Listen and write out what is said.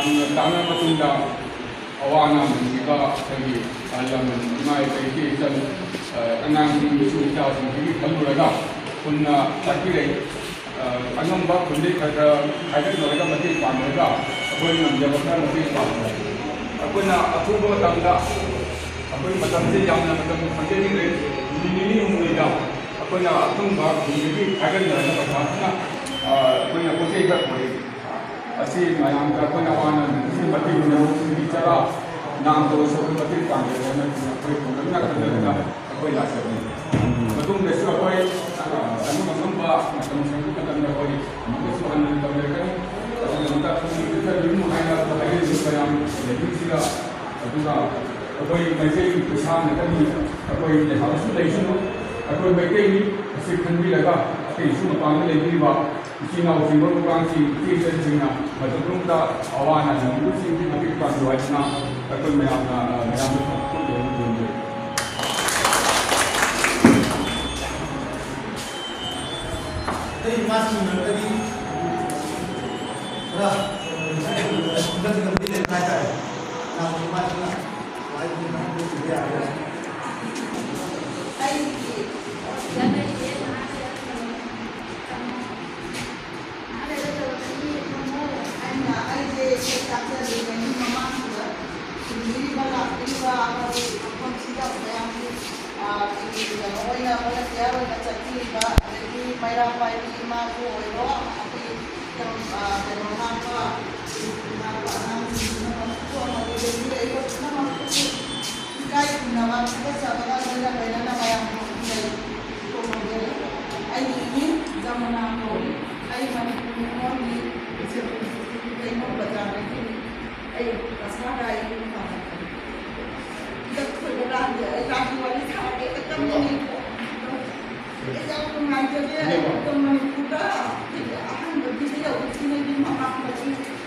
ꯌꯥꯝꯅ ꯇꯥꯡꯅ ꯃꯇꯨꯡꯗ ꯑꯋꯥ ꯑꯅꯥ ꯅꯪꯈꯤꯕ ꯑꯩꯈꯣꯏꯒꯤ ꯑꯍꯜ ꯂꯃꯟ ꯏꯃꯥ ꯏꯄꯥ ꯏꯆꯜ ꯑꯉꯥꯡꯁꯤꯡ ꯏꯁꯨ ꯏꯆꯥꯁꯤꯡꯁꯤꯒꯤ ꯈꯜꯂꯨꯔꯒ ꯈꯨꯟꯅ ꯇꯥꯛꯄꯤꯔꯛꯏ ꯑꯉꯝꯕ ꯈꯨꯟꯗꯩ ꯈꯔ ꯈꯥꯏꯒꯠꯅꯔꯒ ꯃꯇꯦꯡ ꯄꯥꯡꯉꯒ ꯑꯩꯈꯣꯏ ꯉꯝꯖꯕ ꯈꯔ ꯃꯇꯦꯡ ꯄꯥꯡꯕ ꯑꯩꯈꯣꯏꯅ ꯑꯊꯨꯕ ꯃꯇꯝꯗ ꯑꯩꯈꯣꯏ ꯃꯇꯝꯁꯦ ꯌꯥꯝꯅ ꯃꯇꯝ ꯈꯪꯖꯅꯤꯡꯉꯦ ꯅꯨꯃꯤꯠ ꯅꯤꯅꯤ ꯍꯨꯝꯅꯤꯗ ꯑꯩꯈꯣꯏꯅ ꯑꯊꯨꯝꯕ ꯈꯨꯟꯗꯒꯤ ꯈꯥꯏꯒꯠꯅꯔꯒ ꯄꯩꯁꯥꯁꯤꯅ ꯑꯩꯈꯣꯏꯅ ꯄꯣꯠ ꯆꯩ ꯈꯔ ꯄꯨꯔꯛꯏ ꯑꯁꯤ ꯃꯌꯥꯝꯗ ꯑꯩꯈꯣꯏꯅ ꯋꯥꯅ ꯅꯨꯡꯁꯤ ꯃꯇꯦꯡ ꯅꯨꯡꯁꯤꯒꯤ ꯆꯔꯥ ꯅꯥꯝꯗꯣꯁꯨ ꯑꯩꯈꯣꯏ ꯃꯇꯦꯡ ꯄꯥꯡꯖꯒꯅ ꯑꯩꯈꯣꯏ ꯈꯨꯡꯒꯪꯅ ꯈꯟꯖꯔꯒ ꯑꯩꯈꯣꯏ ꯂꯥꯛꯆꯕꯅꯤ ꯃꯇꯨꯡꯗꯁꯨ ꯑꯩꯈꯣꯏ ꯑꯉꯝ ꯑꯉꯝꯕ ꯃꯇꯝ ꯁꯪꯕ ꯃꯇꯝꯗ ꯑꯩꯈꯣꯏ ꯑꯃꯨꯛꯀꯁꯨ ꯍꯟꯅ ꯇꯧꯖꯔꯛꯀꯅꯤ ꯑꯗꯨꯒꯤꯗꯃꯛꯇ ꯌꯨꯝ ꯍꯥꯏꯅ ꯍꯥꯏꯔꯤꯕ ꯃꯌꯥꯝ ꯂꯩꯕꯁꯤꯒ ꯑꯗꯨꯒ ꯑꯩꯈꯣꯏ ꯃꯩꯇꯩꯒꯤ ꯈꯨꯠꯁꯥ ꯅꯠꯇꯅꯤ ꯑꯩꯈꯣꯏ ꯂꯩꯍꯥꯎꯁꯨ ꯂꯩꯁꯅꯨ ꯑꯩꯈꯣꯏ ꯃꯩꯇꯩꯅꯤ ꯑꯁꯤ ꯈꯟꯕꯤꯔꯒ ꯑꯇꯩꯁꯨ ꯃꯄꯥꯟꯗ ꯂꯩꯕꯤꯕ ꯏꯆꯤꯜ ꯏꯅꯥꯎꯁꯤꯡ ꯃꯔꯨꯞ ꯃꯄꯥꯡꯁꯤꯡ ꯏꯆꯦꯁꯤꯡꯅ ꯃꯇꯝꯗꯨꯗ ꯑꯋꯥ ꯑꯅꯥ ꯅꯪꯕꯁꯤꯡꯒꯤ ꯃꯇꯦꯡ ꯄꯥꯡꯕꯤꯌꯨ ꯍꯥꯏꯗꯨꯅ ꯑꯩꯈꯣꯏ ꯃꯌꯥꯝꯗ I